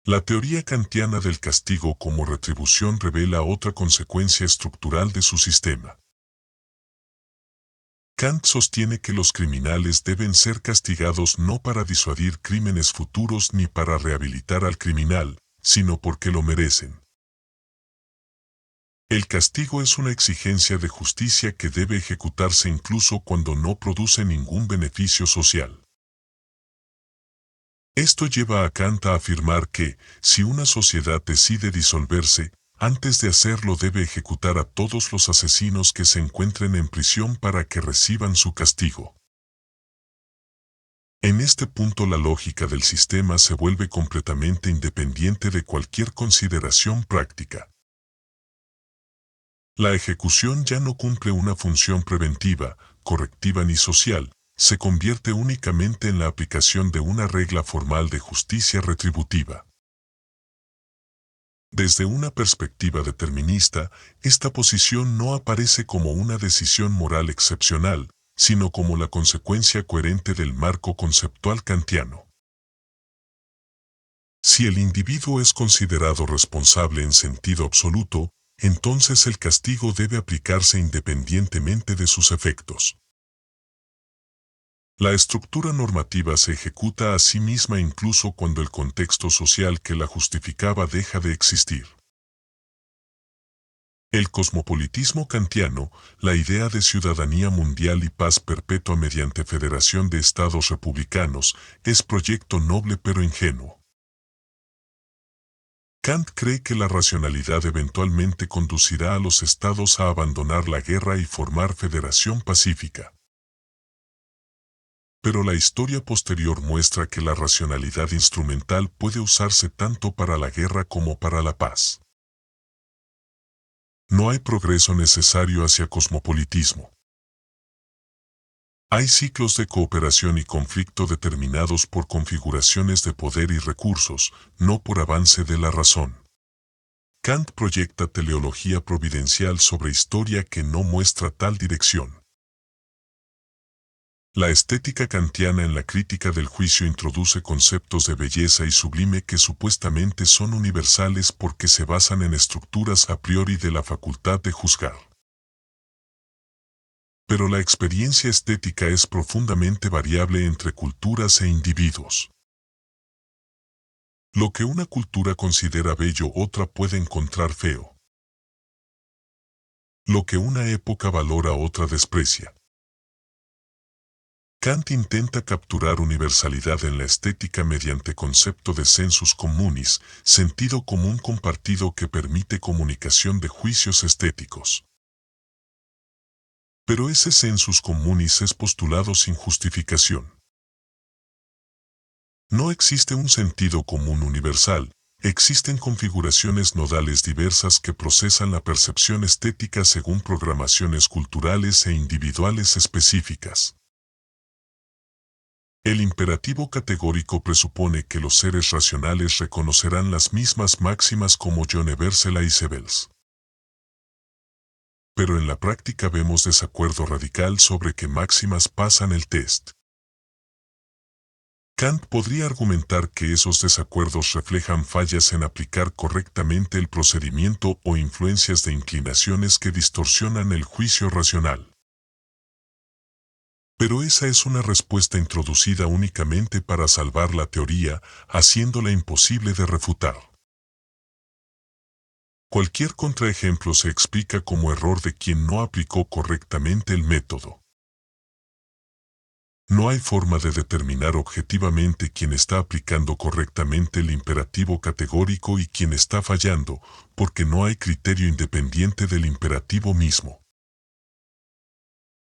La teoría kantiana del castigo como retribución revela otra consecuencia estructural de su sistema. Kant sostiene que los criminales deben ser castigados no para disuadir crímenes futuros ni para rehabilitar al criminal, sino porque lo merecen. El castigo es una exigencia de justicia que debe ejecutarse incluso cuando no produce ningún beneficio social. Esto lleva a Kant a afirmar que, si una sociedad decide disolverse, antes de hacerlo debe ejecutar a todos los asesinos que se encuentren en prisión para que reciban su castigo. En este punto la lógica del sistema se vuelve completamente independiente de cualquier consideración práctica. La ejecución ya no cumple una función preventiva, correctiva ni social, se convierte únicamente en la aplicación de una regla formal de justicia retributiva. Desde una perspectiva determinista, esta posición no aparece como una decisión moral excepcional, sino como la consecuencia coherente del marco conceptual kantiano. Si el individuo es considerado responsable en sentido absoluto, entonces el castigo debe aplicarse independientemente de sus efectos. La estructura normativa se ejecuta a sí misma incluso cuando el contexto social que la justificaba deja de existir. El cosmopolitismo kantiano, la idea de ciudadanía mundial y paz perpetua mediante federación de estados republicanos, es proyecto noble pero ingenuo. Kant cree que la racionalidad eventualmente conducirá a los estados a abandonar la guerra y formar federación pacífica. Pero la historia posterior muestra que la racionalidad instrumental puede usarse tanto para la guerra como para la paz. No hay progreso necesario hacia cosmopolitismo. Hay ciclos de cooperación y conflicto determinados por configuraciones de poder y recursos, no por avance de la razón. Kant proyecta teleología providencial sobre historia que no muestra tal dirección. La estética kantiana en la crítica del juicio introduce conceptos de belleza y sublime que supuestamente son universales porque se basan en estructuras a priori de la facultad de juzgar. Pero la experiencia estética es profundamente variable entre culturas e individuos. Lo que una cultura considera bello otra puede encontrar feo. Lo que una época valora otra desprecia. Kant intenta capturar universalidad en la estética mediante concepto de sensus communis, sentido común compartido que permite comunicación de juicios estéticos. Pero ese sensus communis es postulado sin justificación. No existe un sentido común universal, existen configuraciones nodales diversas que procesan la percepción estética según programaciones culturales e individuales específicas. El imperativo categórico presupone que los seres racionales reconocerán las mismas máximas como Universal y Sebels. Pero en la práctica vemos desacuerdo radical sobre qué máximas pasan el test. Kant podría argumentar que esos desacuerdos reflejan fallas en aplicar correctamente el procedimiento o influencias de inclinaciones que distorsionan el juicio racional. Pero esa es una respuesta introducida únicamente para salvar la teoría, haciéndola imposible de refutar. Cualquier contraejemplo se explica como error de quien no aplicó correctamente el método. No hay forma de determinar objetivamente quién está aplicando correctamente el imperativo categórico y quién está fallando, porque no hay criterio independiente del imperativo mismo.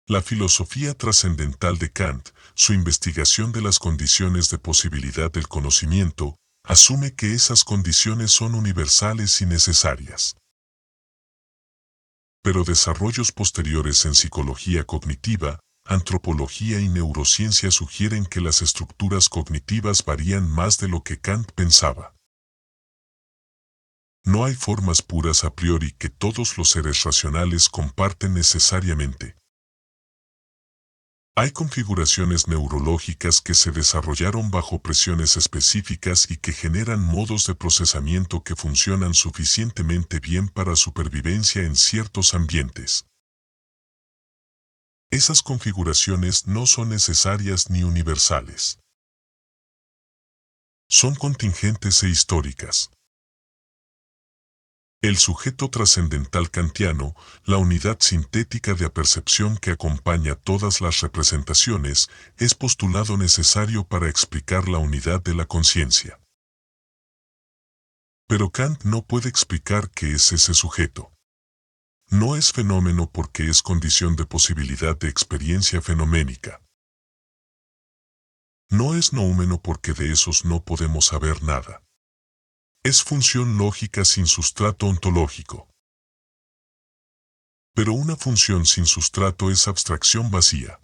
La filosofía trascendental de Kant, su investigación de las condiciones de posibilidad del conocimiento, asume que esas condiciones son universales y necesarias. Pero desarrollos posteriores en psicología cognitiva, antropología y neurociencia sugieren que las estructuras cognitivas varían más de lo que Kant pensaba. No hay formas puras a priori que todos los seres racionales comparten necesariamente. Hay configuraciones neurológicas que se desarrollaron bajo presiones específicas y que generan modos de procesamiento que funcionan suficientemente bien para supervivencia en ciertos ambientes. Esas configuraciones no son necesarias ni universales. Son contingentes e históricas. El sujeto trascendental kantiano, la unidad sintética de apercepción que acompaña todas las representaciones, es postulado necesario para explicar la unidad de la conciencia. Pero Kant no puede explicar qué es ese sujeto. No es fenómeno porque es condición de posibilidad de experiencia fenoménica. No es noúmeno porque de esos no podemos saber nada. Es función lógica sin sustrato ontológico. Pero una función sin sustrato es abstracción vacía.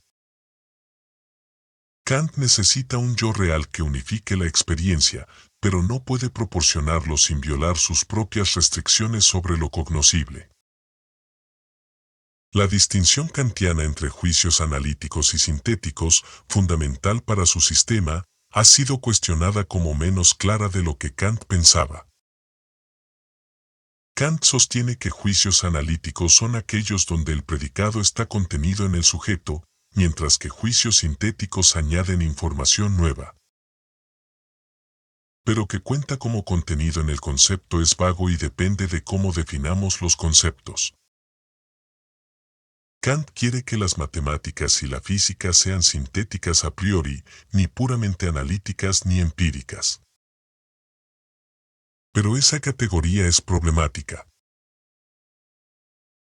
Kant necesita un yo real que unifique la experiencia, pero no puede proporcionarlo sin violar sus propias restricciones sobre lo cognoscible. La distinción kantiana entre juicios analíticos y sintéticos, fundamental para su sistema, ha sido cuestionada como menos clara de lo que Kant pensaba. Kant sostiene que juicios analíticos son aquellos donde el predicado está contenido en el sujeto, mientras que juicios sintéticos añaden información nueva. pero que cuenta como contenido en el concepto es vago y depende de cómo definamos los conceptos. Kant quiere que las matemáticas y la física sean sintéticas a priori, ni puramente analíticas ni empíricas. Pero esa categoría es problemática.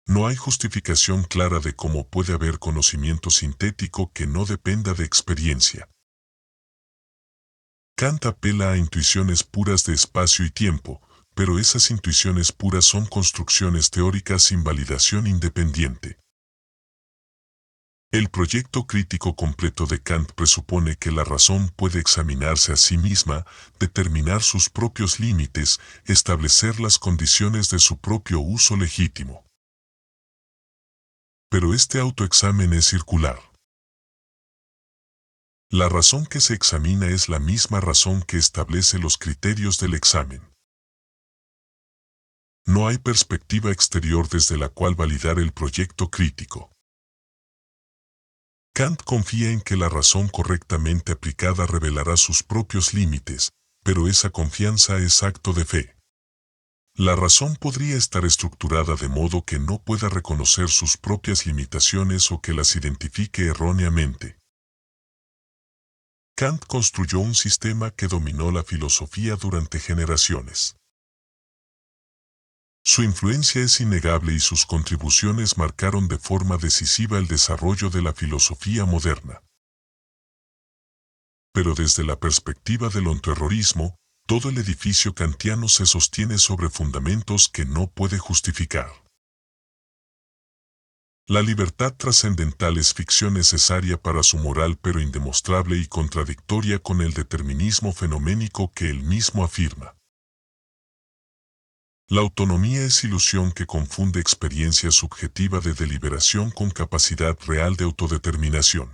No hay justificación clara de cómo puede haber conocimiento sintético que no dependa de experiencia. Kant apela a intuiciones puras de espacio y tiempo, pero esas intuiciones puras son construcciones teóricas sin validación independiente. El proyecto crítico completo de Kant presupone que la razón puede examinarse a sí misma, determinar sus propios límites, establecer las condiciones de su propio uso legítimo. Pero este autoexamen es circular. La razón que se examina es la misma razón que establece los criterios del examen. No hay perspectiva exterior desde la cual validar el proyecto crítico. Kant confía en que la razón correctamente aplicada revelará sus propios límites, pero esa confianza es acto de fe. La razón podría estar estructurada de modo que no pueda reconocer sus propias limitaciones o que las identifique erróneamente. Kant construyó un sistema que dominó la filosofía durante generaciones. Su influencia es innegable y sus contribuciones marcaron de forma decisiva el desarrollo de la filosofía moderna. Pero desde la perspectiva del ontoerrorismo, todo el edificio kantiano se sostiene sobre fundamentos que no puede justificar. La libertad trascendental es ficción necesaria para su moral pero indemostrable y contradictoria con el determinismo fenoménico que él mismo afirma. La autonomía es ilusión que confunde experiencia subjetiva de deliberación con capacidad real de autodeterminación.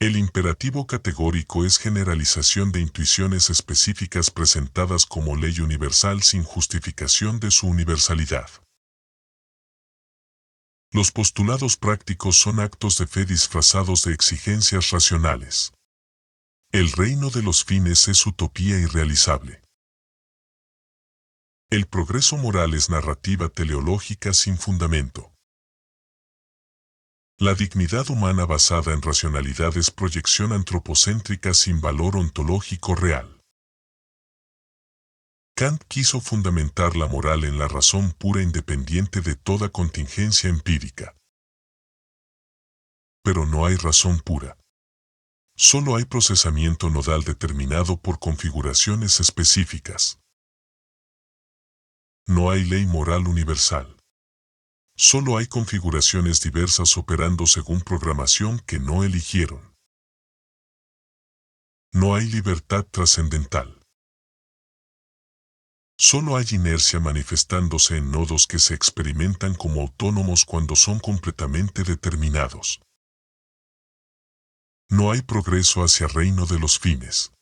El imperativo categórico es generalización de intuiciones específicas presentadas como ley universal sin justificación de su universalidad. Los postulados prácticos son actos de fe disfrazados de exigencias racionales. El reino de los fines es utopía irrealizable. El progreso moral es narrativa teleológica sin fundamento. La dignidad humana basada en racionalidad es proyección antropocéntrica sin valor ontológico real. Kant quiso fundamentar la moral en la razón pura independiente de toda contingencia empírica. Pero no hay razón pura. Solo hay procesamiento nodal determinado por configuraciones específicas. No hay ley moral universal. Solo hay configuraciones diversas operando según programación que no eligieron. No hay libertad trascendental. Solo hay inercia manifestándose en nodos que se experimentan como autónomos cuando son completamente determinados. No hay progreso hacia reino de los fines.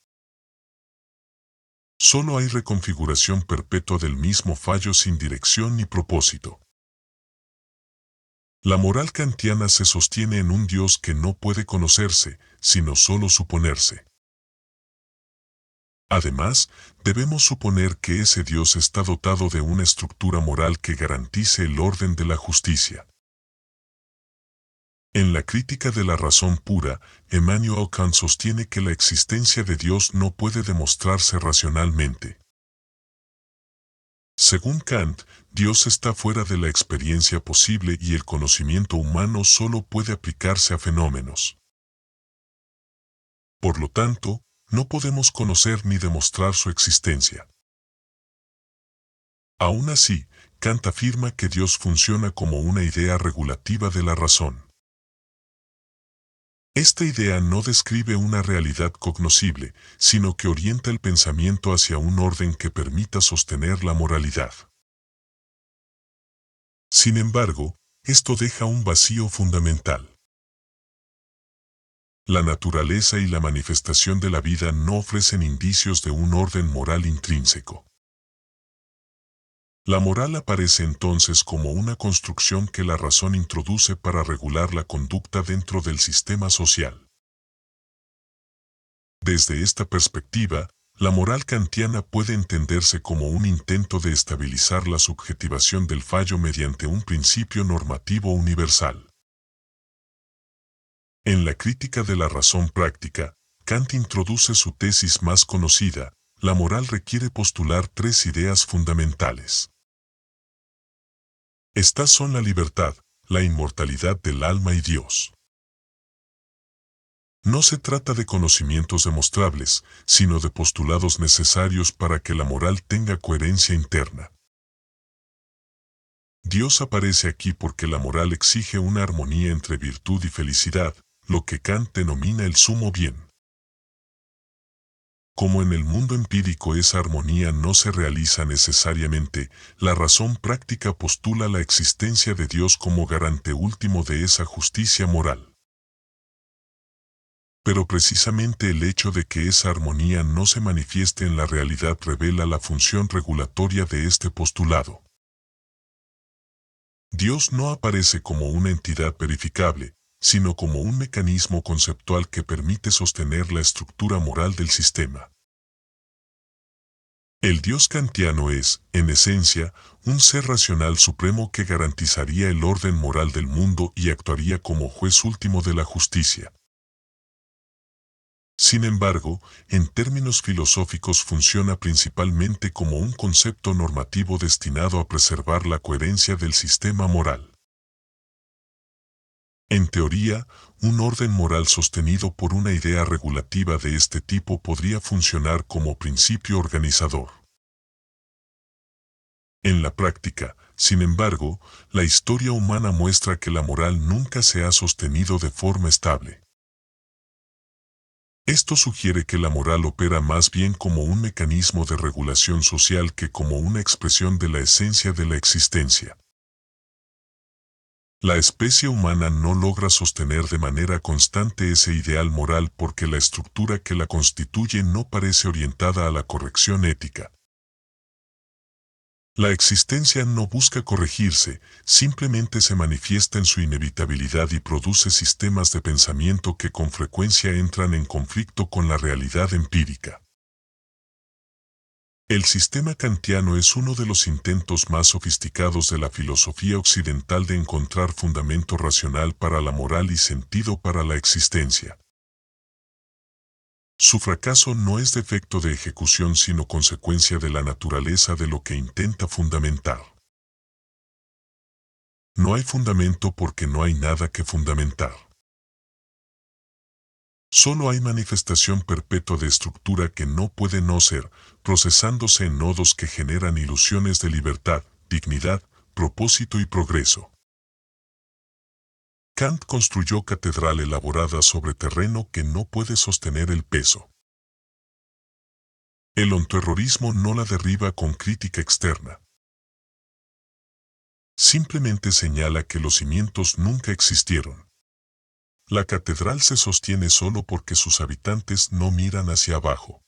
Solo hay reconfiguración perpetua del mismo fallo sin dirección ni propósito. La moral kantiana se sostiene en un Dios que no puede conocerse, sino solo suponerse. Además, debemos suponer que ese Dios está dotado de una estructura moral que garantice el orden de la justicia. En la crítica de la razón pura, Immanuel Kant sostiene que la existencia de Dios no puede demostrarse racionalmente. Según Kant, Dios está fuera de la experiencia posible y el conocimiento humano solo puede aplicarse a fenómenos. Por lo tanto, no podemos conocer ni demostrar su existencia. Aún así, Kant afirma que Dios funciona como una idea regulativa de la razón. Esta idea no describe una realidad cognoscible, sino que orienta el pensamiento hacia un orden que permita sostener la moralidad. Sin embargo, esto deja un vacío fundamental. La naturaleza y la manifestación de la vida no ofrecen indicios de un orden moral intrínseco. La moral aparece entonces como una construcción que la razón introduce para regular la conducta dentro del sistema social. Desde esta perspectiva, la moral kantiana puede entenderse como un intento de estabilizar la subjetivación del fallo mediante un principio normativo universal. En la crítica de la razón práctica, Kant introduce su tesis más conocida: la moral requiere postular tres ideas fundamentales. Estas son la libertad, la inmortalidad del alma y Dios. No se trata de conocimientos demostrables, sino de postulados necesarios para que la moral tenga coherencia interna. Dios aparece aquí porque la moral exige una armonía entre virtud y felicidad, lo que Kant denomina el sumo bien. Como en el mundo empírico esa armonía no se realiza necesariamente, la razón práctica postula la existencia de Dios como garante último de esa justicia moral. Pero precisamente el hecho de que esa armonía no se manifieste en la realidad revela la función regulatoria de este postulado. Dios no aparece como una entidad verificable, sino como un mecanismo conceptual que permite sostener la estructura moral del sistema. El Dios kantiano es, en esencia, un ser racional supremo que garantizaría el orden moral del mundo y actuaría como juez último de la justicia. Sin embargo, en términos filosóficos funciona principalmente como un concepto normativo destinado a preservar la coherencia del sistema moral. En teoría, un orden moral sostenido por una idea regulativa de este tipo podría funcionar como principio organizador. En la práctica, sin embargo, la historia humana muestra que la moral nunca se ha sostenido de forma estable. Esto sugiere que la moral opera más bien como un mecanismo de regulación social que como una expresión de la esencia de la existencia. La especie humana no logra sostener de manera constante ese ideal moral porque la estructura que la constituye no parece orientada a la corrección ética. La existencia no busca corregirse, simplemente se manifiesta en su inevitabilidad y produce sistemas de pensamiento que con frecuencia entran en conflicto con la realidad empírica. El sistema kantiano es uno de los intentos más sofisticados de la filosofía occidental de encontrar fundamento racional para la moral y sentido para la existencia. Su fracaso no es defecto de ejecución sino consecuencia de la naturaleza de lo que intenta fundamentar. No hay fundamento porque no hay nada que fundamentar. Solo hay manifestación perpetua de estructura que no puede no ser, procesándose en nodos que generan ilusiones de libertad, dignidad, propósito y progreso. Kant construyó catedral elaborada sobre terreno que no puede sostener el peso. El ontoerrorismo no la derriba con crítica externa. Simplemente señala que los cimientos nunca existieron. La catedral se sostiene solo porque sus habitantes no miran hacia abajo.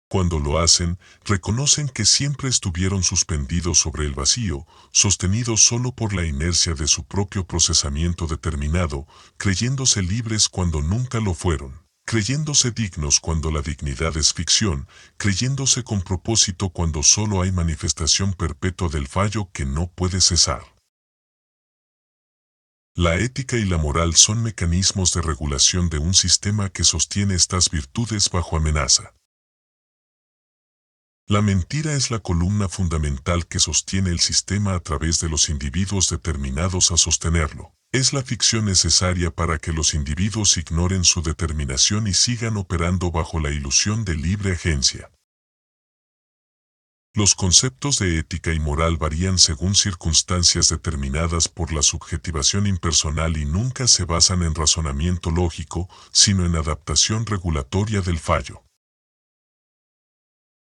Cuando lo hacen, reconocen que siempre estuvieron suspendidos sobre el vacío, sostenidos solo por la inercia de su propio procesamiento determinado, creyéndose libres cuando nunca lo fueron, creyéndose dignos cuando la dignidad es ficción, creyéndose con propósito cuando solo hay manifestación perpetua del fallo que no puede cesar. La ética y la moral son mecanismos de regulación de un sistema que sostiene estas virtudes bajo amenaza. La mentira es la columna fundamental que sostiene el sistema a través de los individuos determinados a sostenerlo. Es la ficción necesaria para que los individuos ignoren su determinación y sigan operando bajo la ilusión de libre agencia. Los conceptos de ética y moral varían según circunstancias determinadas por la subjetivación impersonal y nunca se basan en razonamiento lógico, sino en adaptación regulatoria del fallo.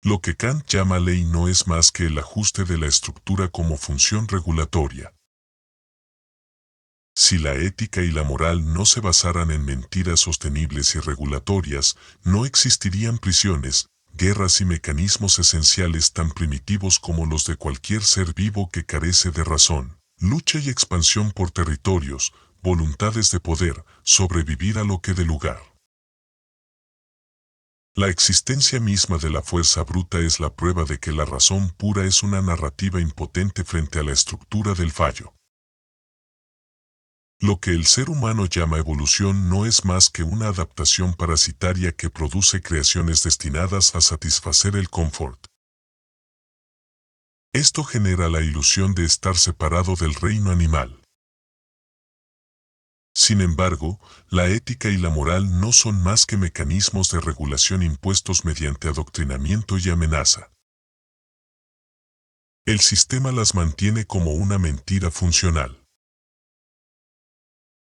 Lo que Kant llama ley no es más que el ajuste de la estructura como función regulatoria. Si la ética y la moral no se basaran en mentiras sostenibles y regulatorias, no existirían prisiones, guerras y mecanismos esenciales tan primitivos como los de cualquier ser vivo que carece de razón, lucha y expansión por territorios, voluntades de poder, sobrevivir a lo que dé lugar. La existencia misma de la fuerza bruta es la prueba de que la razón pura es una narrativa impotente frente a la estructura del fallo. Lo que el ser humano llama evolución no es más que una adaptación parasitaria que produce creaciones destinadas a satisfacer el confort. Esto genera la ilusión de estar separado del reino animal. Sin embargo, la ética y la moral no son más que mecanismos de regulación impuestos mediante adoctrinamiento y amenaza. El sistema las mantiene como una mentira funcional.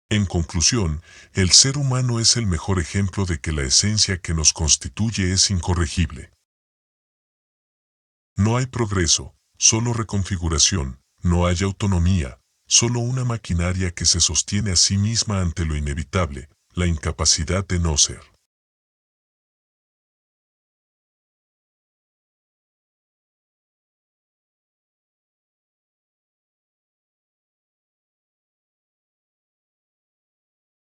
En conclusión, el ser humano es el mejor ejemplo de que la esencia que nos constituye es incorregible. No hay progreso, solo reconfiguración, no hay autonomía, solo una maquinaria que se sostiene a sí misma ante lo inevitable, la incapacidad de no ser.